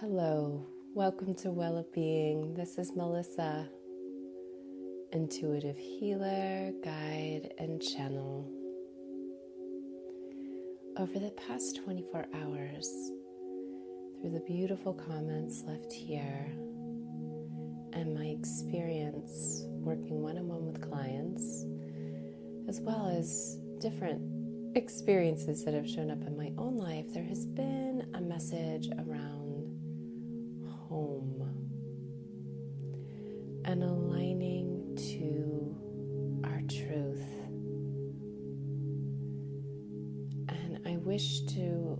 Hello, welcome to Well of Being. This is Melissa, intuitive healer, guide, and channel. Over the past 24 hours, through the beautiful comments left here and my experience working one-on-one with clients, as well as different experiences that have shown up in my own life, there has been a message around home and aligning to our truth. And I wish to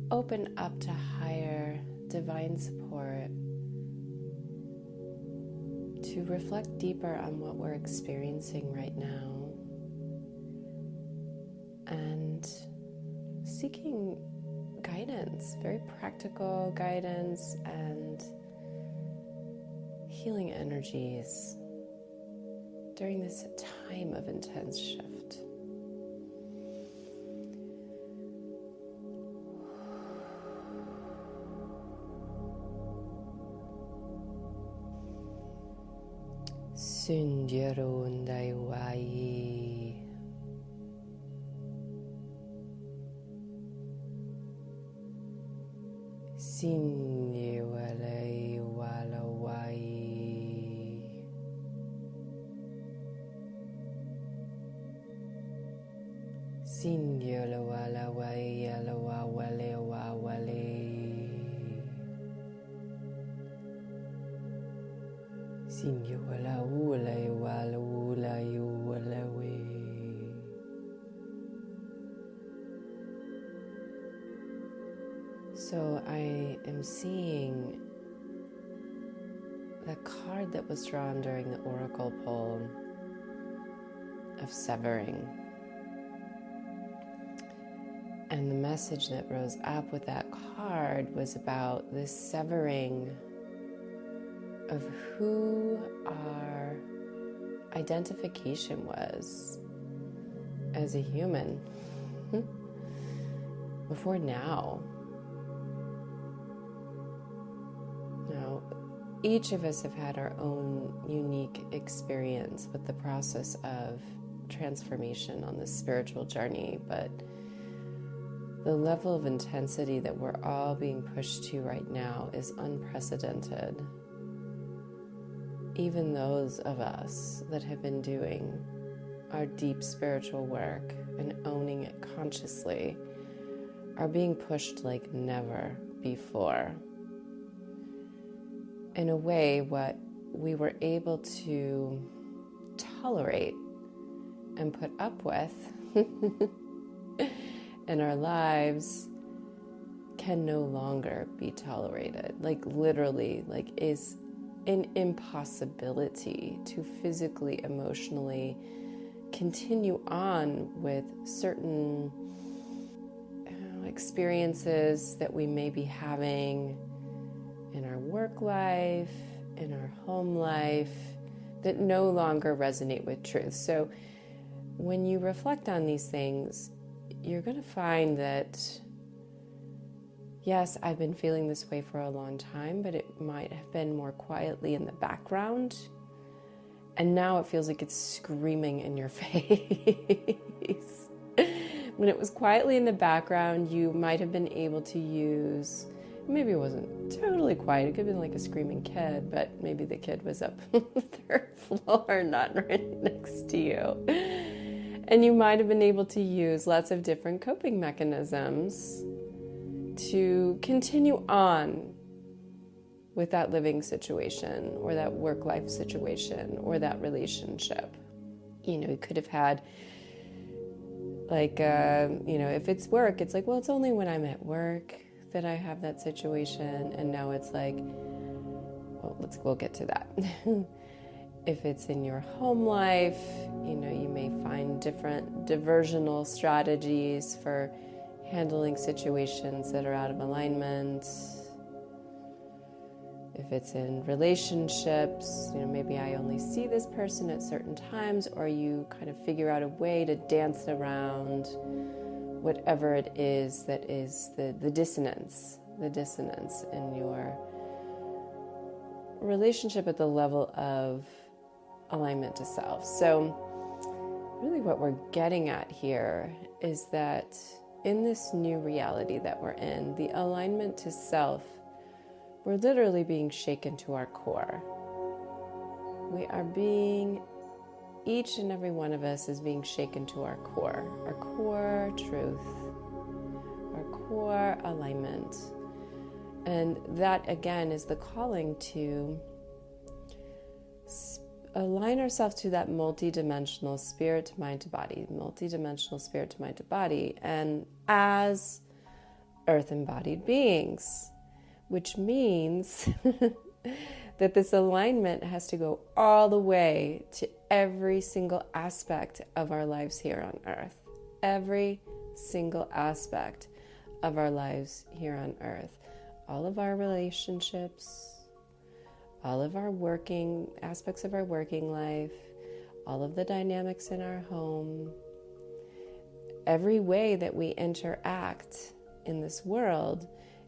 open up to higher divine support to reflect deeper on what we're experiencing right now and seeking guidance, very practical guidance and healing energies during this time of intense shift. Sundirundaiwai. Sinye walai walawai. Sinye walawai yalawa walewa wale. Sinye walawulai walawulai walawe. So I am seeing the card that was drawn during the oracle pull of severing. And the message that rose up with that card was about this severing of who our identification was as a human before now. Now, each of us have had our own unique experience with the process of transformation on this spiritual journey, but the level of intensity that we're all being pushed to right now is unprecedented. Even those of us that have been doing our deep spiritual work and owning it consciously are being pushed like never before. In a way, what we were able to tolerate and put up with in our lives can no longer be tolerated. Like literally, like is an impossibility to physically, emotionally continue on with certain experiences that we may be having in our work life, in our home life, that no longer resonate with truth. So when you reflect on these things, you're going to find that, yes, I've been feeling this way for a long time, but it might have been more quietly in the background. And now it feels like it's screaming in your face. When it was quietly in the background, you might have been able to use, maybe it wasn't totally quiet, it could have been like a screaming kid, but maybe the kid was up on the third floor, not right next to you. And you might have been able to use lots of different coping mechanisms to continue on with that living situation or that work-life situation or that relationship. You know, you could have had like, if it's work, it's like, well, it's only when I'm at work that I have that situation. And now it's like, well, we'll get to that. If it's in your home life, you may find different diversional strategies for handling situations that are out of alignment. If it's in relationships, maybe I only see this person at certain times, or you kind of figure out a way to dance around whatever it is that is the dissonance the dissonance in your relationship at the level of alignment to self. So really what we're getting at here is that in this new reality that we're in, the alignment to self, we're literally being shaken to our core. We are being, each and every one of us is being shaken to our core truth, our core alignment. And that, again, is the calling to align ourselves to that multidimensional spirit to mind to body, multidimensional spirit to mind to body, and as earth embodied beings, which means that this alignment has to go all the way to every single aspect of our lives here on earth. Every single aspect of our lives here on earth. All of our relationships, all of our working aspects of our working life, all of the dynamics in our home, every way that we interact in this world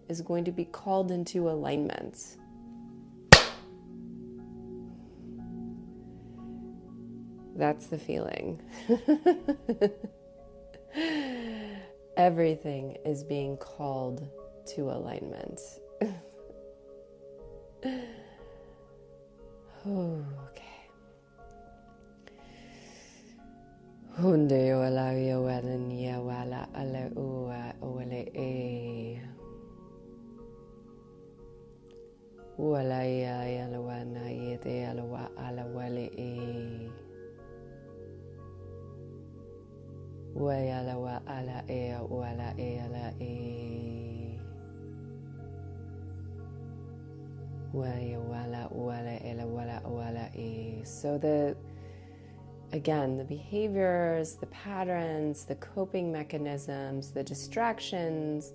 is going to be called into alignment. That's the feeling. Everything is being called to alignment. Okay. Hunde wala ya wala ala uwa wala e. Wala ya la wana yete ala wala e. Wala wa ala e wala e ala e. So the behaviors, the patterns, the coping mechanisms, the distractions,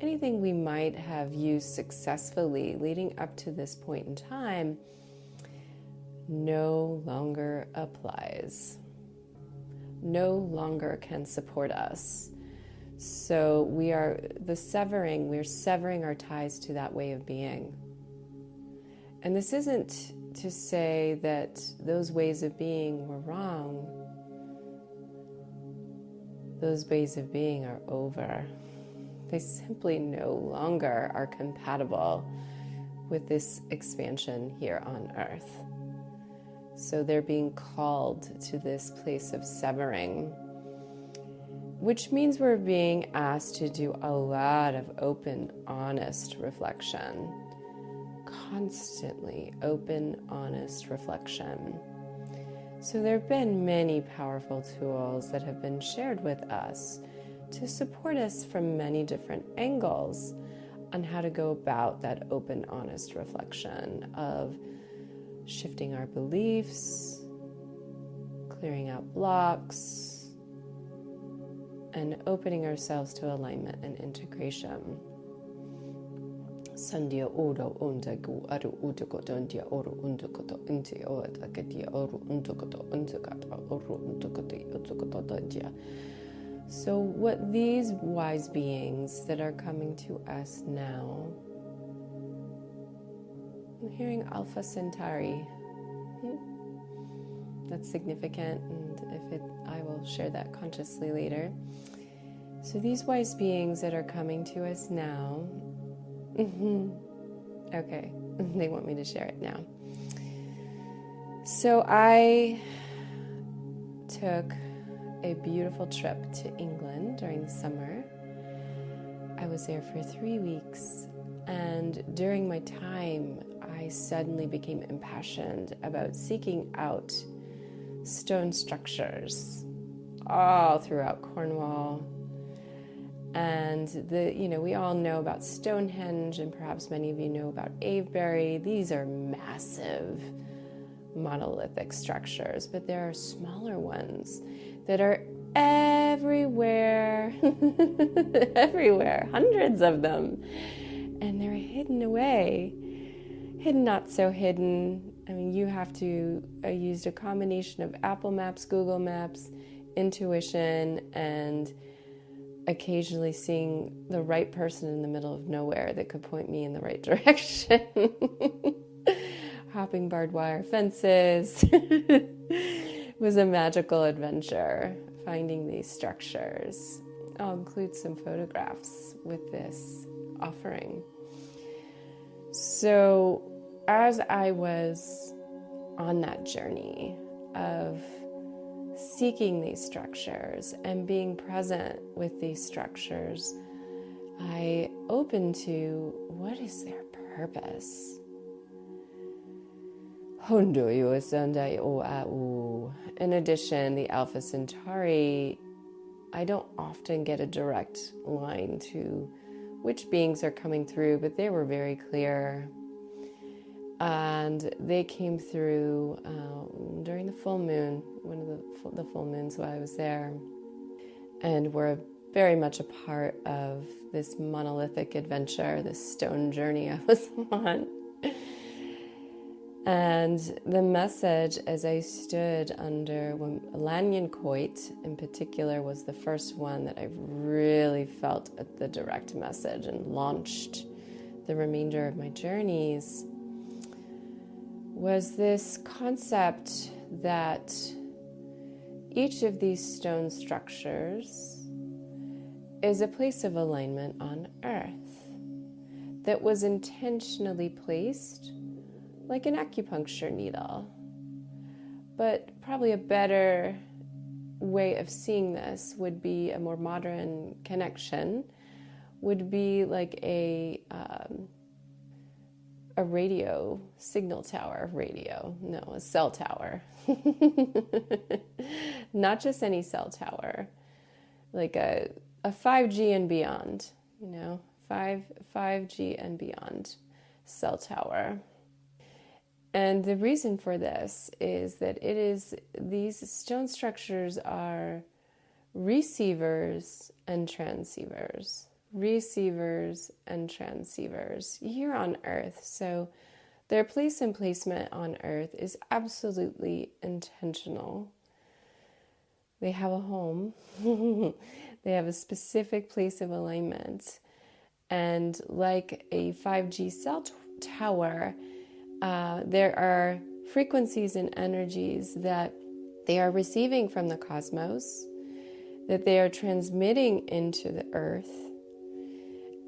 anything we might have used successfully leading up to this point in time no longer applies, no longer can support us. So we're severing our ties to that way of being. And this isn't to say that those ways of being were wrong. Those ways of being are over. They simply no longer are compatible with this expansion here on earth. So they're being called to this place of severing, which means we're being asked to do a lot of open, honest reflection. Constantly open, honest reflection. So there have been many powerful tools that have been shared with us to support us from many different angles on how to go about that open, honest reflection of shifting our beliefs, clearing out blocks, and opening ourselves to alignment and integration. Sandia oro undagu aru undukotondia oro undukoto inti oatakadia oro undukoto undukata oro undukoti utukotodia. So what these wise beings that are coming to us now, I'm hearing Alpha Centauri. That's significant, and I will share that consciously later. So these wise beings that are coming to us now, okay, they want me to share it now. So I took a beautiful trip to England during the summer. I was there for 3 weeks, and during my time, I suddenly became impassioned about seeking out stone structures all throughout Cornwall. And we all know about Stonehenge, and perhaps many of you know about Avebury. These are massive monolithic structures, but there are smaller ones that are everywhere, everywhere, hundreds of them. And they're hidden away, hidden, not so hidden. I mean, I used a combination of Apple Maps, Google Maps, intuition, and occasionally seeing the right person in the middle of nowhere that could point me in the right direction. Hopping barbed wire fences. It was a magical adventure, finding these structures. I'll include some photographs with this offering. So as I was on that journey of seeking these structures and being present with these structures, I opened to what is their purpose. In addition, the Alpha Centauri, I don't often get a direct line to which beings are coming through, but they were very clear. And they came through during the full moon, one of the full moons while I was there, and were very much a part of this monolithic adventure, this stone journey I was on. And the message as I stood under Lanyan Coit in particular was the first one that I really felt at the direct message and launched the remainder of my journeys, was this concept that each of these stone structures is a place of alignment on Earth that was intentionally placed like an acupuncture needle. But probably a better way of seeing this would be a more modern connection, would be like a radio signal tower, a cell tower. Not just any cell tower, like a 5G and beyond, 5G and beyond cell tower. And the reason for this is that these stone structures are receivers and transceivers. Receivers and transceivers here on Earth. So their place and placement on Earth is absolutely intentional. They have a home. They have a specific place of alignment. And like a 5G cell tower, there are frequencies and energies that they are receiving from the cosmos, that they are transmitting into the Earth,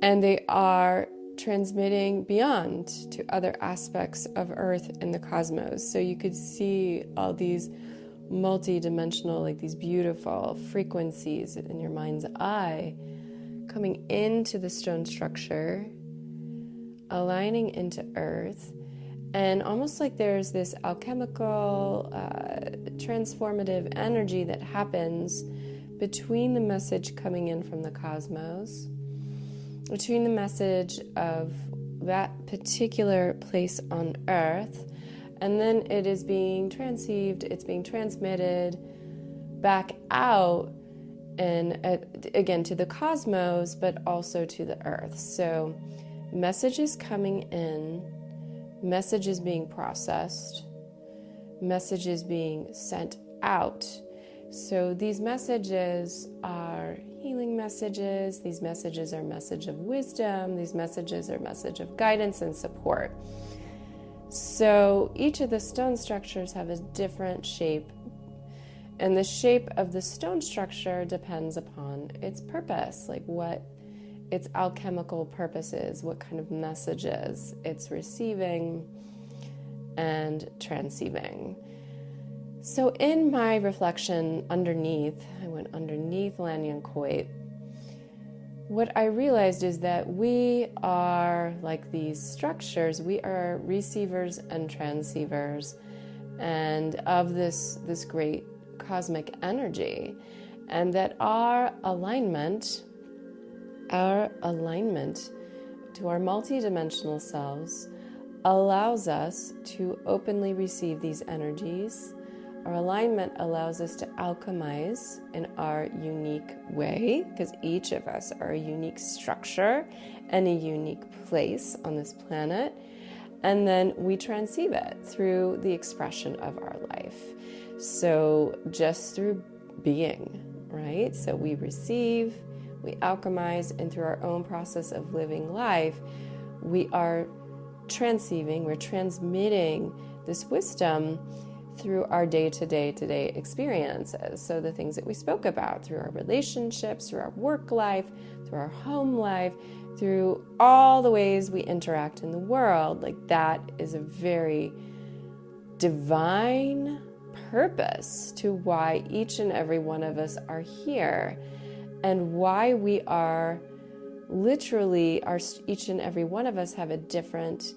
and they are transmitting beyond to other aspects of Earth and the cosmos. So you could see all these multi-dimensional, like these beautiful frequencies in your mind's eye coming into the stone structure, aligning into Earth. And almost like there's this alchemical, transformative energy that happens between the message coming in from the cosmos, between the message of that particular place on Earth, and then it is being transceived, it's being transmitted back out, and again to the cosmos, but also to the Earth. So messages coming in, messages being processed, messages being sent out. So these messages are healing messages, these messages are message of wisdom, these messages are message of guidance and support. So each of the stone structures have a different shape, and the shape of the stone structure depends upon its purpose, like what its alchemical purposes, what kind of messages it's receiving and transceiving. So in my reflection I went underneath Lanyan Coit, what I realized is that we are like these structures, we are receivers and transceivers and of this great cosmic energy, and that our alignment to our multidimensional selves allows us to openly receive these energies. Our alignment allows us to alchemize in our unique way, because each of us are a unique structure and a unique place on this planet. And then we transceive it through the expression of our life. So just through being, right? So we receive, we alchemize, and through our own process of living life, we are transceiving, we're transmitting this wisdom through our day-to-day experiences. So the things that we spoke about, through our relationships, through our work life, through our home life, through all the ways we interact in the world, like that is a very divine purpose to why each and every one of us are here, and why we are literally, each and every one of us have a different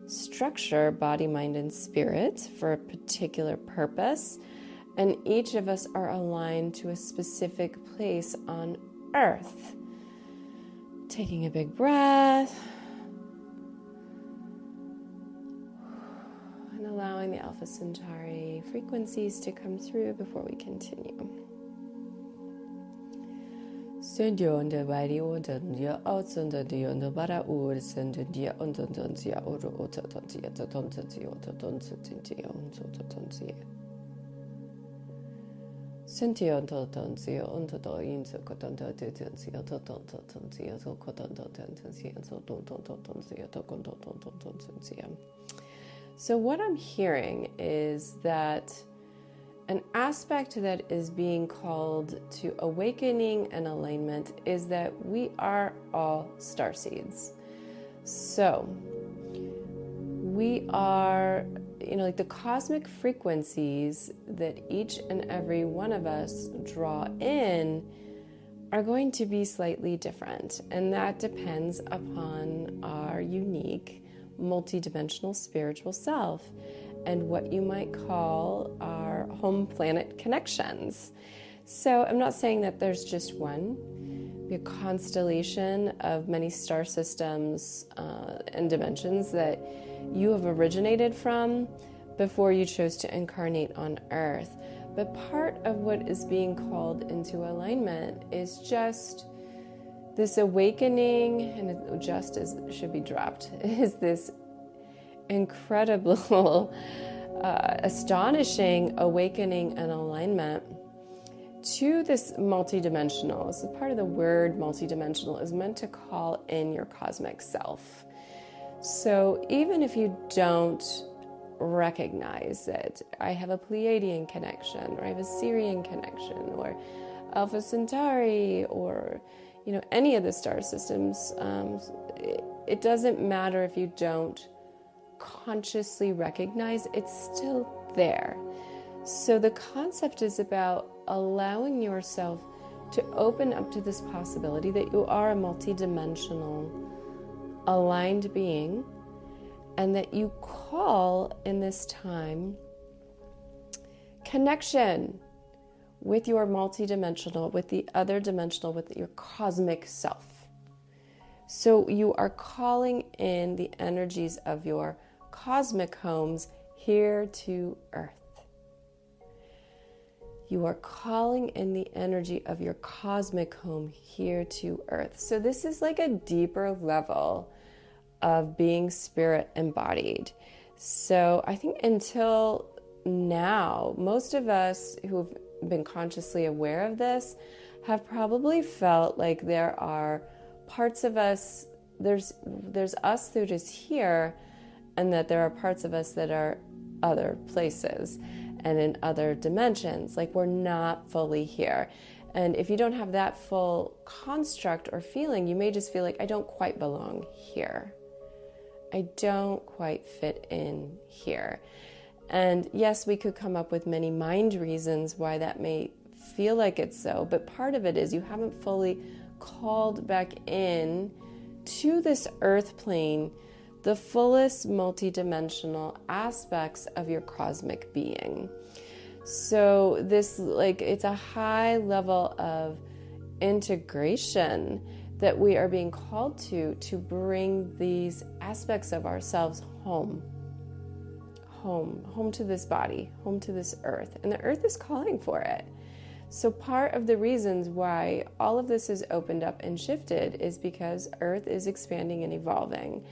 structure, body, mind, and spirit, for a particular purpose, and each of us are aligned to a specific place on earth. Taking a big breath and allowing the Alpha Centauri frequencies to come through before we continue. So what I'm hearing is that an aspect that is being called to awakening and alignment is that we are all starseeds. So we are, like the cosmic frequencies that each and every one of us draw in are going to be slightly different. And that depends upon our unique multidimensional spiritual self and what you might call our home planet connections. So I'm not saying that there's just one. We have a constellation of many star systems and dimensions that you have originated from before you chose to incarnate on Earth. But part of what is being called into alignment is just this awakening, and it just as should be dropped, is this incredible, astonishing awakening and alignment to this multidimensional. So part of the word multidimensional is meant to call in your cosmic self. So even if you don't recognize it, I have a Pleiadian connection, or I have a Syrian connection, or Alpha Centauri, or any of the star systems, it doesn't matter if you don't consciously recognize, it's still there. So the concept is about allowing yourself to open up to this possibility that you are a multidimensional aligned being, and that you call in this time connection with your multidimensional, with the other dimensional, with your cosmic self. So you are calling in the energies of your cosmic homes here to Earth. You are calling in the energy of your cosmic home here to Earth. So this is like a deeper level of being spirit embodied. So I think until now, most of us who've been consciously aware of this have probably felt like there are parts of us, there's us that is here, and that there are parts of us that are other places and in other dimensions, like we're not fully here. And if you don't have that full construct or feeling, you may just feel like, I don't quite belong here. I don't quite fit in here. And yes, we could come up with many mind reasons why that may feel like it's so, but part of it is you haven't fully called back in to this earth plane the fullest multidimensional aspects of your cosmic being. So this, it's a high level of integration that we are being called to bring these aspects of ourselves home to this body, home to this earth. And the earth is calling for it. So part of the reasons why all of this is opened up and shifted is because earth is expanding and evolving.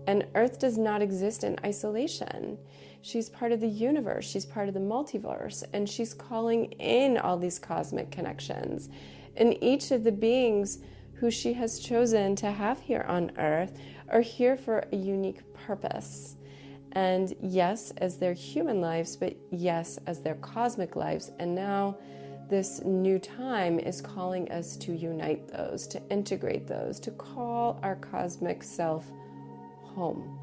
And earth does not exist in isolation. She's part of the universe. She's part of the multiverse. And she's calling in all these cosmic connections. And each of the beings who she has chosen to have here on earth are here for a unique purpose. And yes, as their human lives, but yes, as their cosmic lives. And now this new time is calling us to unite those, to integrate those, to call our cosmic self home.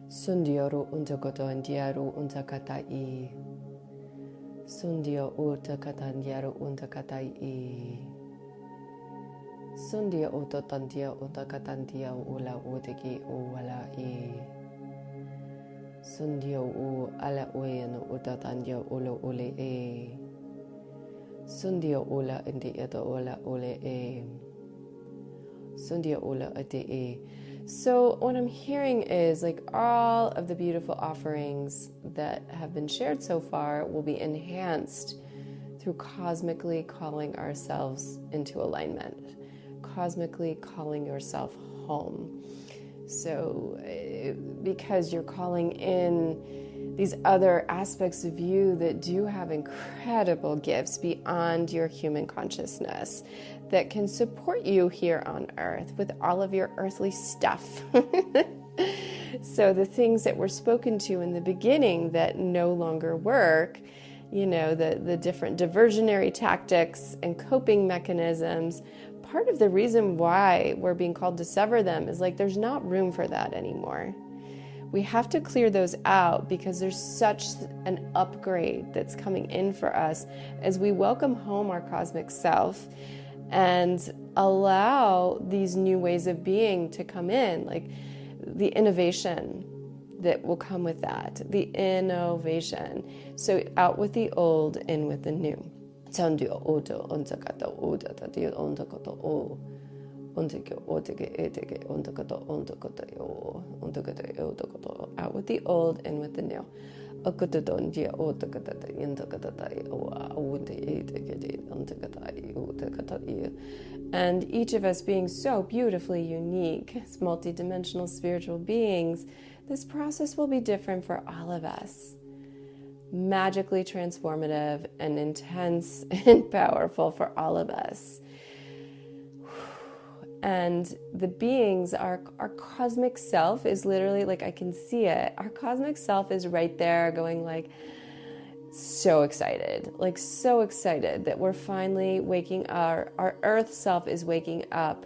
Sundioru untakoto andiaru untakatai. Sundio utakatandiaru untakatai. Sundia utotandia utakatandia ula utiki uwala i. Sundio u ala ueno utatandia ula ule e. Sundio ula indi eto ula ule e. Sundia ula ate e. So what I'm hearing is like all of the beautiful offerings that have been shared so far will be enhanced through cosmically calling ourselves into alignment, cosmically calling yourself home. So because you're calling in these other aspects of you that do have incredible gifts beyond your human consciousness that can support you here on earth with all of your earthly stuff. So the things that were spoken to in the beginning that no longer work, you know, the different diversionary tactics and coping mechanisms, part of the reason why we're being called to sever them is like there's not room for that anymore. We have to clear those out because there's such an upgrade that's coming in for us as we welcome home our cosmic self and allow these new ways of being to come in, like the innovation that will come with that, the innovation. So out with the old, in with the new. Out with the old, in with the new. And each of us being so beautifully unique as multidimensional spiritual beings, this process will be different for all of us. Magically transformative and intense and powerful for all of us. And the beings, our cosmic self is literally like, I can see it. Our cosmic self is right there going like, so excited that we're finally waking, our earth self is waking up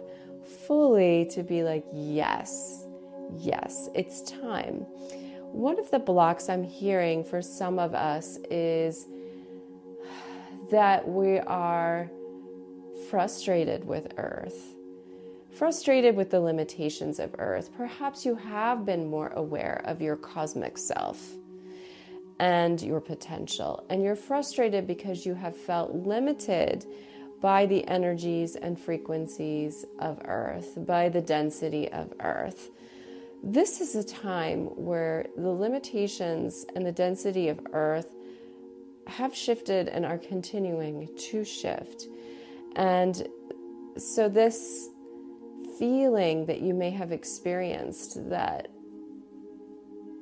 fully to be like, yes, it's time. One of the blocks I'm hearing for some of us is that we are frustrated with earth. Frustrated with the limitations of earth. Perhaps you have been more aware of your cosmic self and your potential, and you're frustrated because you have felt limited by the energies and frequencies of earth, by the density of earth. This is a time where the limitations and the density of earth have shifted and are continuing to shift. And so this feeling that you may have experienced that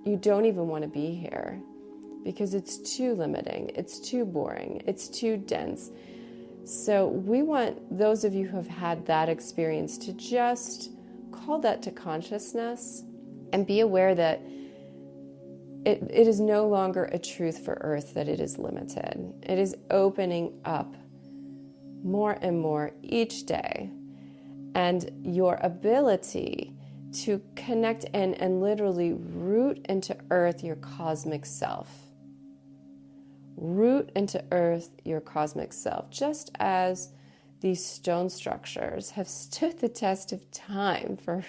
you don't even want to be here because it's too limiting, it's too boring, it's too dense. So we want those of you who have had that experience to just call that to consciousness and be aware that it is no longer a truth for Earth that it is limited. It is opening up more and more each day. And your ability to connect in and literally root into Earth your cosmic self. Root into Earth your cosmic self. Just as these stone structures have stood the test of time for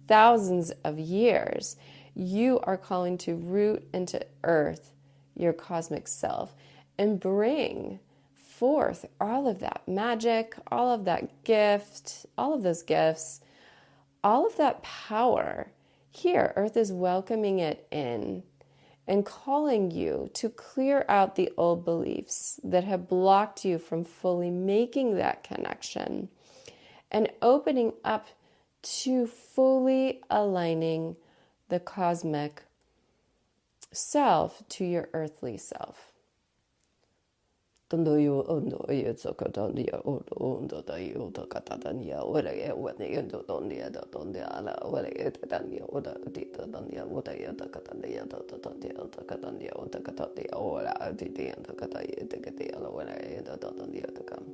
thousands of years, you are calling to root into Earth your cosmic self and bring forth all of that magic, all of that gift, all of those gifts, all of that power. Here, Earth is welcoming it in and calling you to clear out the old beliefs that have blocked you from fully making that connection and opening up to fully aligning the cosmic self to your earthly self. Tandoyo ondo yetsokotondia ondo da yota katania wala wala yendo dondia da dondia ala wala yetania oda tita dondia oda yeta katania da dondia oda katania oda katania wala tita and kataya tikatia wala yeta dondia to come.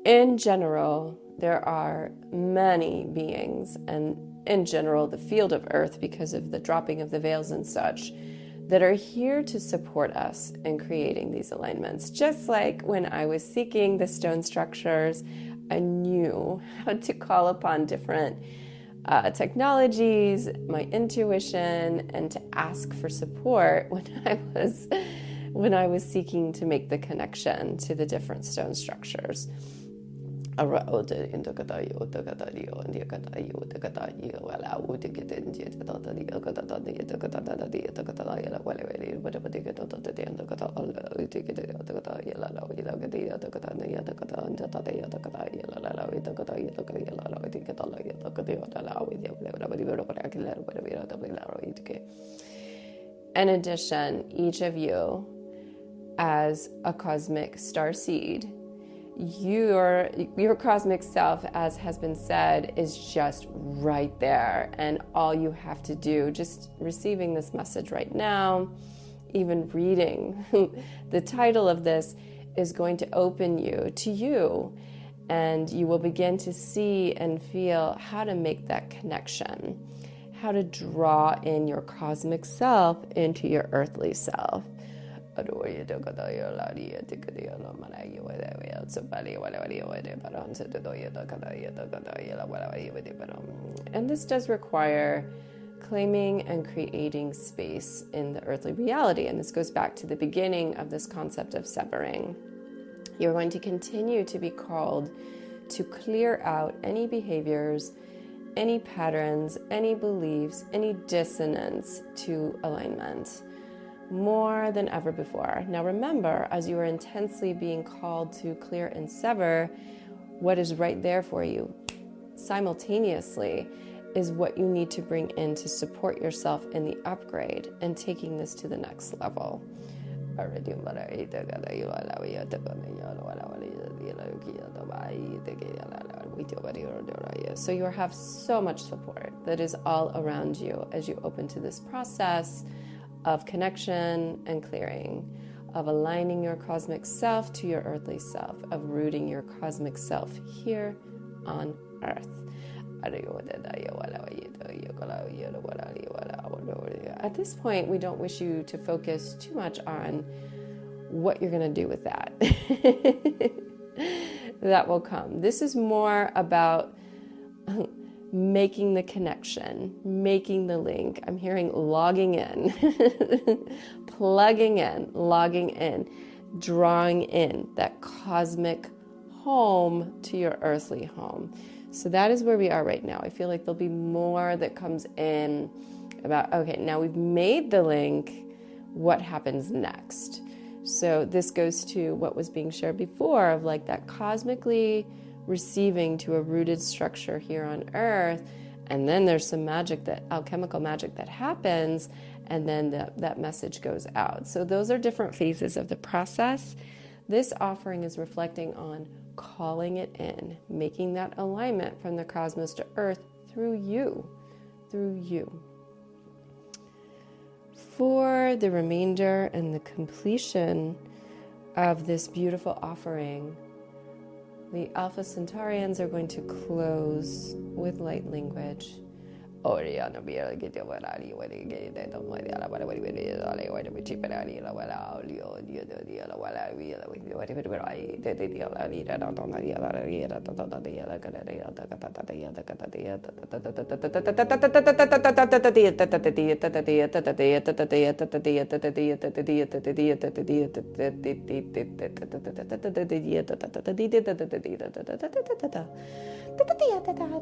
In general, there are many beings, and in general, the field of Earth, because of the dropping of the veils and such, that are here to support us in creating these alignments. Just like when I was seeking the stone structures, I knew how to call upon different technologies, my intuition, and to ask for support when I was seeking to make the connection to the different stone structures. In addition, each of you, as a cosmic starseed, your cosmic self, as has been said, is just right there, and all you have to do, just receiving this message right now, even reading the title of this, is going to open you to you, and you will begin to see and feel how to make that connection, how to draw in your cosmic self into your earthly self. And this does require claiming and creating space in the earthly reality. And this goes back to the beginning of this concept of severing. You're going to continue to be called to clear out any behaviors, any patterns, any beliefs, any dissonance to alignment, more than ever before. Now remember, as you are intensely being called to clear and sever, what is right there for you simultaneously is what you need to bring in to support yourself in the upgrade and taking this to the next level. So you have so much support that is all around you as you open to this process of connection and clearing, of aligning your cosmic self to your earthly self, of rooting your cosmic self here on Earth. At this point, we don't wish you to focus too much on what you're going to do with that. That will come. This is more about making the connection, making the link. I'm hearing logging in, plugging in, logging in, drawing in that cosmic home to your earthly home. So that is where we are right now. I feel like there'll be more that comes in about, okay, now we've made the link, what happens next? So this goes to what was being shared before of like that cosmically receiving to a rooted structure here on Earth, and then there's some magic, that alchemical magic that happens, and then that message goes out. So those are different phases of the process. This offering is reflecting on calling it in, making that alignment from the cosmos to Earth through you. For the remainder and the completion of this beautiful offering, the Alpha Centaurians are going to close with light language.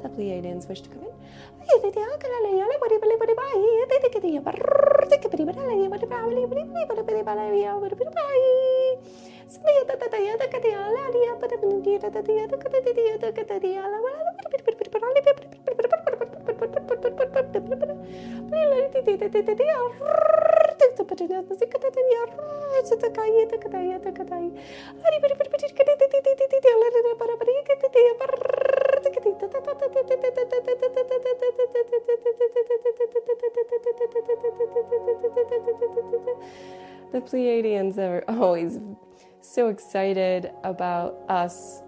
The Pleiadians wish to come in. The Pleiadians are always so excited about us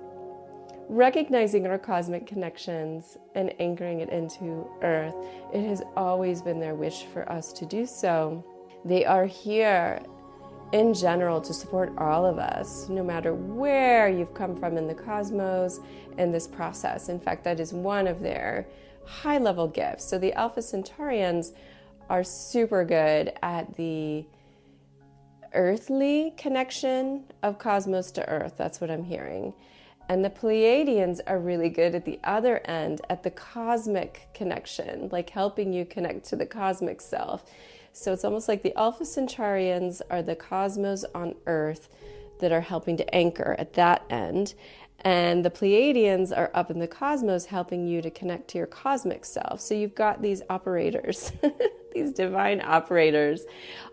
recognizing our cosmic connections and anchoring it into Earth. It has always been their wish for us to do so. They are here in general to support all of us, no matter where you've come from in the cosmos and this process. In fact, that is one of their high-level gifts. So the Alpha Centaurians are super good at the earthly connection of cosmos to Earth. That's what I'm hearing. And the Pleiadians are really good at the other end, at the cosmic connection, like helping you connect to the cosmic self. So it's almost like the Alpha Centaurians are the cosmos on Earth that are helping to anchor at that end. And the Pleiadians are up in the cosmos helping you to connect to your cosmic self. So you've got these operators, these divine operators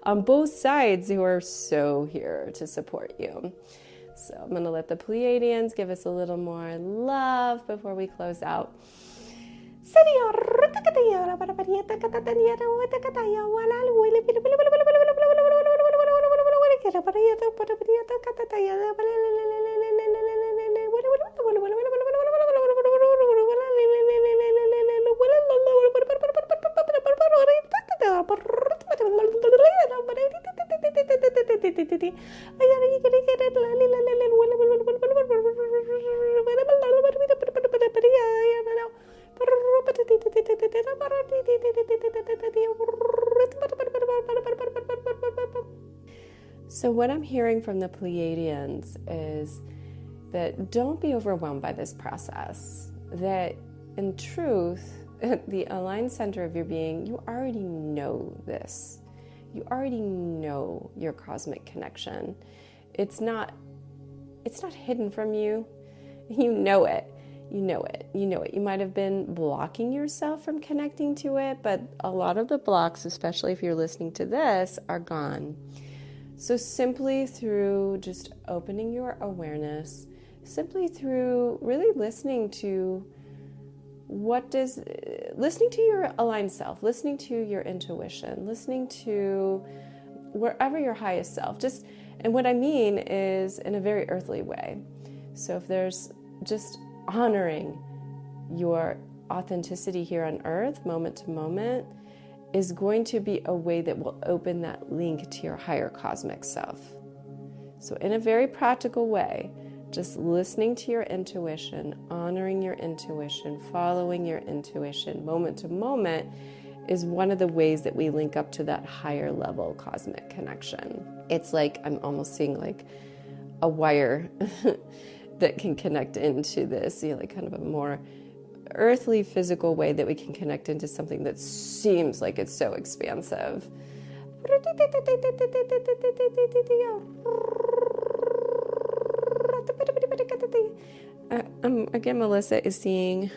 on both sides who are so here to support you. So I'm going to let the Pleiadians give us a little more love before we close out. So what I'm hearing from the Pleiadians is that don't be overwhelmed by this process. That in truth, at the aligned center of your being, you already know this. You already know your cosmic connection. It's not hidden from you. You know it. You know it. You know it. You might have been blocking yourself from connecting to it, but a lot of the blocks, especially if you're listening to this, are gone. So simply through just opening your awareness, simply through really listening to listening to your aligned self, listening to your intuition, listening to wherever your highest self, and what I mean is in a very earthly way. So if there's just honoring your authenticity here on earth, moment to moment, is going to be a way that will open that link to your higher cosmic self. So in a very practical way, just listening to your intuition, honoring your intuition, following your intuition, moment to moment, is one of the ways that we link up to that higher level cosmic connection. It's like, I'm almost seeing like a wire that can connect into this, like kind of a more earthly, physical way that we can connect into something that seems like it's so expansive. Again, Melissa is seeing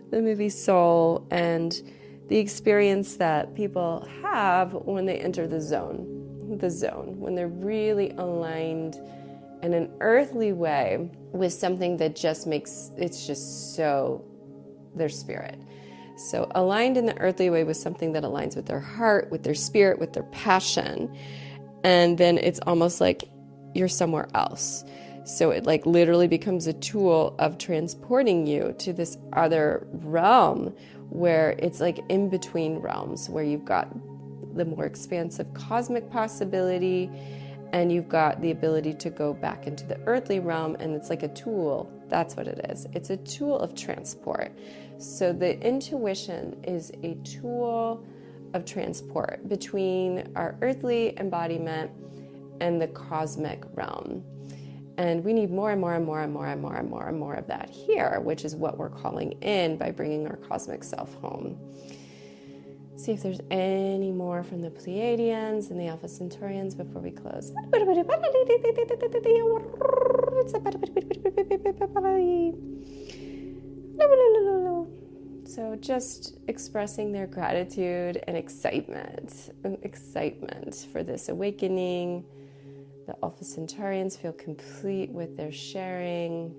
the movie Soul and the experience that people have when they enter the zone, when they're really aligned in an earthly way with something that just makes, it's just so their spirit. So aligned in the earthly way with something that aligns with their heart, with their spirit, with their passion. And then it's almost like you're somewhere else. So it like literally becomes a tool of transporting you to this other realm where it's like in between realms, where you've got the more expansive cosmic possibility and you've got the ability to go back into the earthly realm, and it's like a tool. That's what it is. It's a tool of transport. So the intuition is a tool of transport between our earthly embodiment and the cosmic realm. And we need more and more and more and more and more and more and more of that here, which is what we're calling in by bringing our cosmic self home. See if there's any more from the Pleiadians and the Alpha Centaurians before we close. So just expressing their gratitude and excitement for this awakening. The Alpha Centaurians feel complete with their sharing.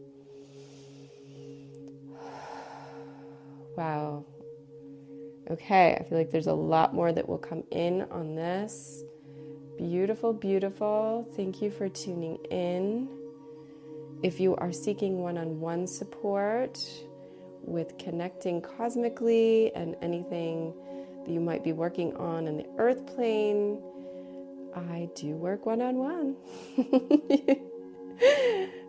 Wow. Okay, I feel like there's a lot more that will come in on this. Beautiful, beautiful. Thank you for tuning in. If you are seeking one-on-one support with connecting cosmically and anything that you might be working on in the earth plane, I do work one-on-one.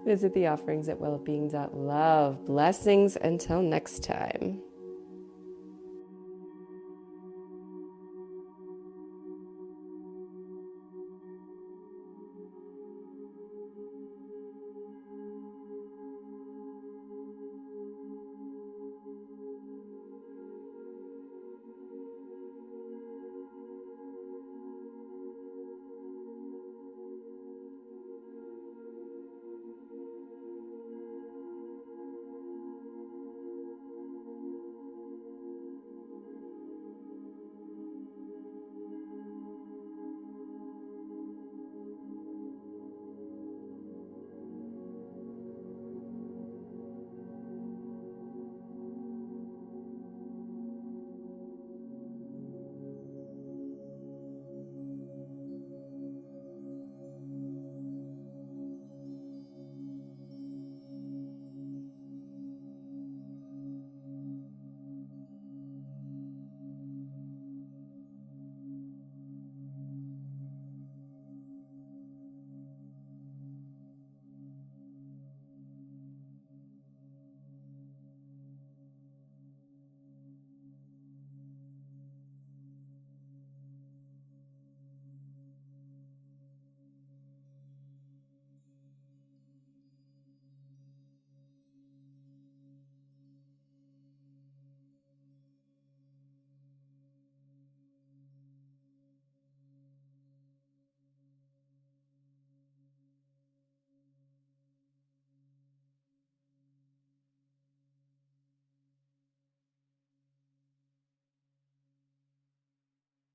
Visit the offerings at wellbeing.love. Blessings until next time.